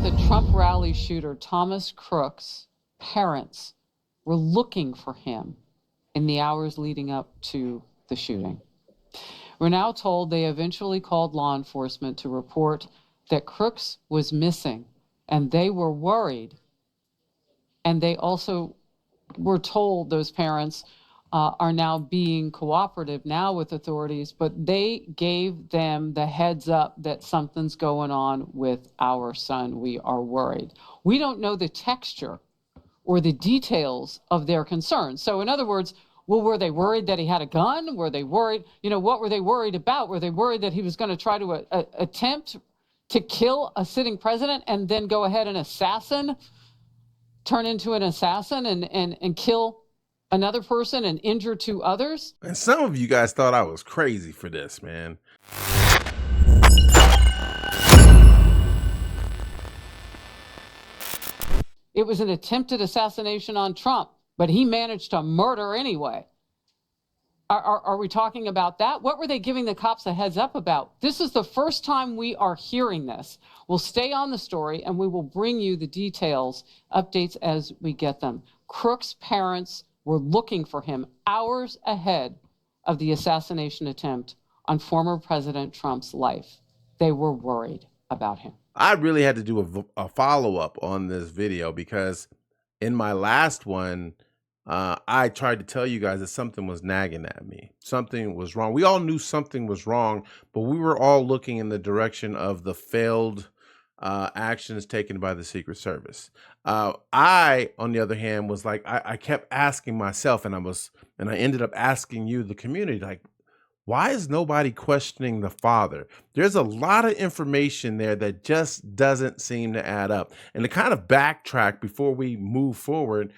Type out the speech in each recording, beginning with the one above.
that the Trump rally shooter, Thomas Crooks' parents were looking for him in the hours leading up to the shooting. We're now told they eventually called law enforcement to report that Crooks was missing, and they were worried. And they also were told, those parents are now being cooperative now with authorities, but they gave them the heads up that something's going on with our son. We are worried. We don't know the texture or the details of their concerns. So in other words, well, were they worried that he had a gun? Were they worried, what were they worried about? Were they worried that he was going to try to attempt to kill a sitting president and then go ahead and turn into an assassin and kill another person and injure two others? And some of you guys thought I was crazy for this, man. It was an attempted assassination on Trump, but he managed to murder anyway. Are we talking about that? What were they giving the cops a heads up about? This is the first time we are hearing this. We'll stay on the story and we will bring you the details, updates as we get them. Crooks' parents were looking for him hours ahead of the assassination attempt on former President Trump's life. They were worried about him. I really had to do a follow-up on this video because in my last one, I tried to tell you guys that something was nagging at me. Something was wrong. We all knew something was wrong, but we were all looking in the direction of the failed actions taken by the Secret Service. I, on the other hand, was like, I kept asking myself, and I ended up asking you, the community, like, why is nobody questioning the father? There's a lot of information there that just doesn't seem to add up. And to kind of backtrack before we move forward,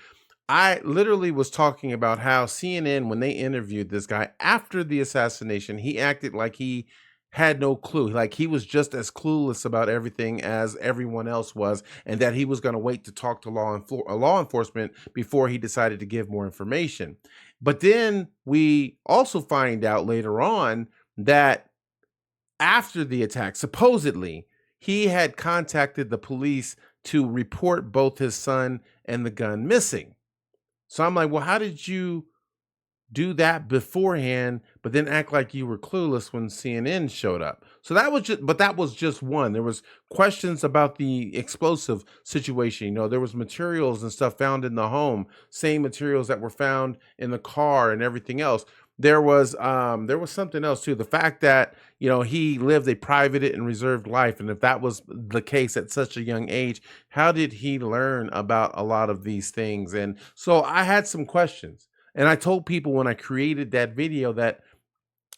I literally was talking about how CNN, when they interviewed this guy after the assassination, he acted like he had no clue. Like he was just as clueless about everything as everyone else was, and that he was going to wait to talk to law enforcement before he decided to give more information. But then we also find out later on that after the attack, supposedly, he had contacted the police to report both his son and the gun missing. So I'm like, well, how did you do that beforehand, but then act like you were clueless when CNN showed up? So that was just one. There was questions about the explosive situation. There was materials and stuff found in the home, same materials that were found in the car and everything else. There was something else too. The fact that, he lived a private and reserved life. And if that was the case at such a young age, how did he learn about a lot of these things? And so I had some questions. And I told people when I created that video that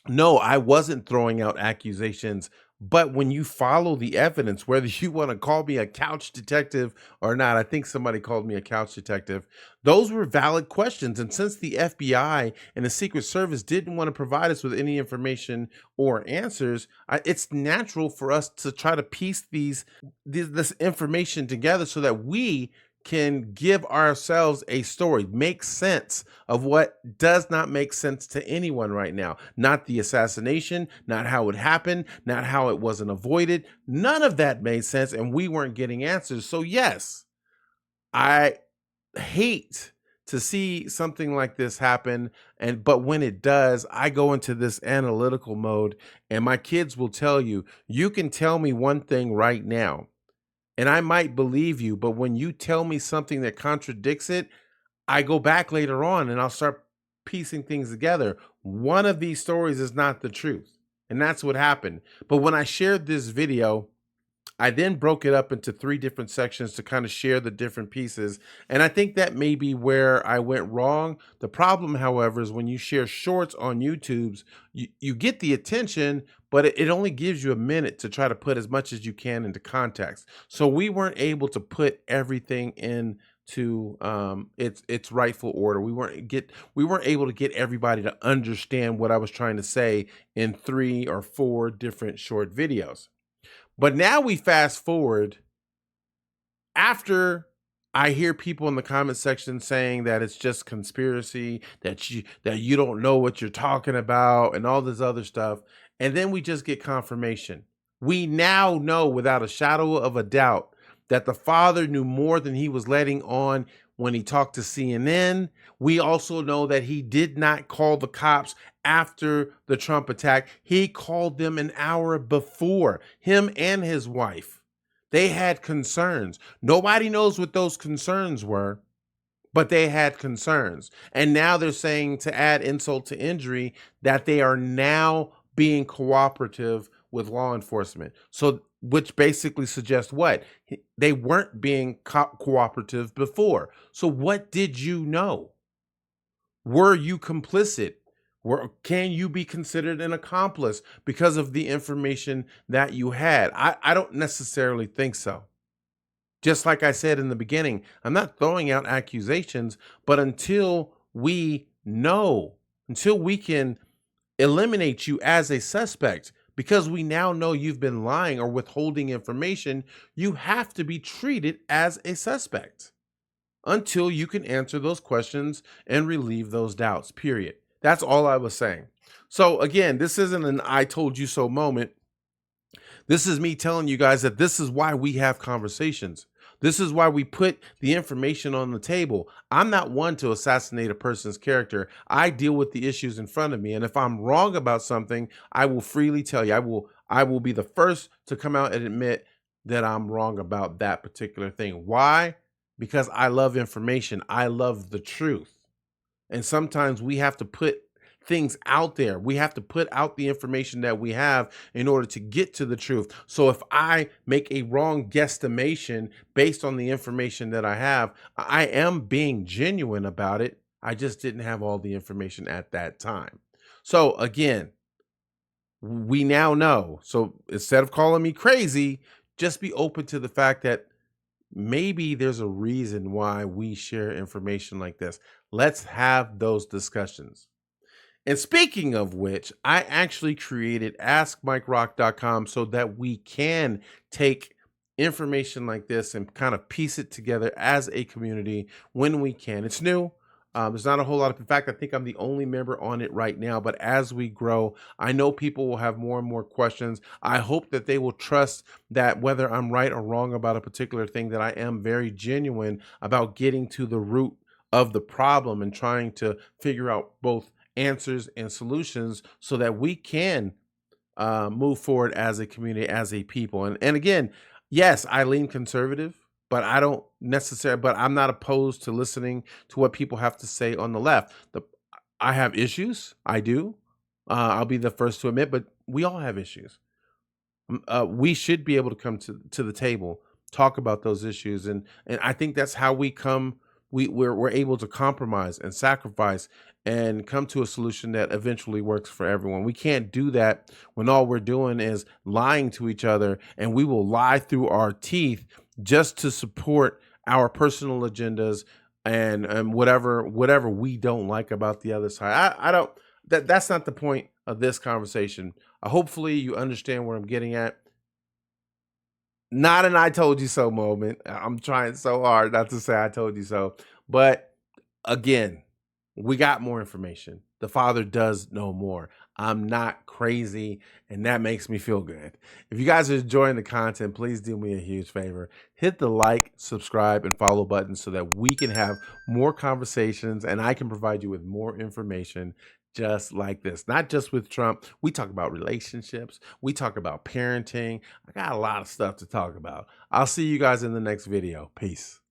no, I wasn't throwing out accusations, but when you follow the evidence, whether you want to call me a couch detective or not, I think somebody called me a couch detective, those were valid questions. And since the FBI and the Secret Service didn't want to provide us with any information or answers, it's natural for us to try to piece this information together so that we can give ourselves a story, make sense of what does not make sense to anyone right now. Not the assassination, not how it happened, not how it wasn't avoided. None of that made sense, and we weren't getting answers. So yes, I hate to see something like this happen, but when it does, I go into this analytical mode, and my kids will tell you, you can tell me one thing right now, and I might believe you, but when you tell me something that contradicts it, I go back later on and I'll start piecing things together. One of these stories is not the truth. And that's what happened. But when I shared this video, I then broke it up into 3 different sections to kind of share the different pieces. And I think that may be where I went wrong. The problem, however, is when you share shorts on YouTube's, you get the attention, but it only gives you a minute to try to put as much as you can into context. So we weren't able to put everything into its rightful order. We weren't able to get everybody to understand what I was trying to say in 3 or 4 different short videos. But now we fast forward after I hear people in the comment section saying that it's just conspiracy, that you don't know what you're talking about and all this other stuff. And then we just get confirmation. We now know without a shadow of a doubt that the father knew more than he was letting on when he talked to CNN. We also know that he did not call the cops after the Trump attack. He called them an hour before, him and his wife. They had concerns. Nobody knows what those concerns were, but they had concerns. And now they're saying, to add insult to injury, that they are now being cooperative with law enforcement. So, which basically suggests what? They weren't being cooperative before. So what did you know? Were you complicit? Can you be considered an accomplice because of the information that you had? I don't necessarily think so. Just like I said in the beginning, I'm not throwing out accusations, but until we know, until we can eliminate you as a suspect, because we now know you've been lying or withholding information, you have to be treated as a suspect until you can answer those questions and relieve those doubts, period. That's all I was saying. So again, this isn't an I told you so moment. This is me telling you guys that this is why we have conversations. This is why we put the information on the table. I'm not one to assassinate a person's character. I deal with the issues in front of me. And if I'm wrong about something, I will freely tell you. I will be the first to come out and admit that I'm wrong about that particular thing. Why? Because I love information. I love the truth. And sometimes we have to put things out there. We have to put out the information that we have in order to get to the truth. So if I make a wrong guesstimation based on the information that I have, I am being genuine about it. I just didn't have all the information at that time. So again, we now know. So instead of calling me crazy, just be open to the fact that maybe there's a reason why we share information like this. Let's have those discussions. And speaking of which, I actually created AskMikeRock.com so that we can take information like this and kind of piece it together as a community when we can. It's new. There's not a whole lot of, in fact, I think I'm the only member on it right now, but as we grow, I know people will have more and more questions. I hope that they will trust that whether I'm right or wrong about a particular thing, that I am very genuine about getting to the root of the problem and trying to figure out both answers and solutions so that we can move forward as a community, as a people. And again, yes, I lean conservative, but I don't necessarily, but I'm not opposed to listening to what people have to say on the left. I have issues. I do. I'll be the first to admit, but we all have issues. We should be able to come to the table, talk about those issues. And I think that's how we come, we're able to compromise and sacrifice and come to a solution that eventually works for everyone. We can't do that when all we're doing is lying to each other, and we will lie through our teeth just to support our personal agendas and whatever we don't like about the other side. I don't, that's not the point of this conversation. Hopefully you understand where I'm getting at. Not an I told you so moment. I'm trying so hard not to say I told you so, but again, we got more information. The Father does know more. I'm not crazy, and that makes me feel good. If you guys are enjoying the content, please do me a huge favor. Hit the like, subscribe, and follow button so that we can have more conversations and I can provide you with more information just like this. Not just with Trump. We talk about relationships. We talk about parenting. I got a lot of stuff to talk about. I'll see you guys in the next video. Peace.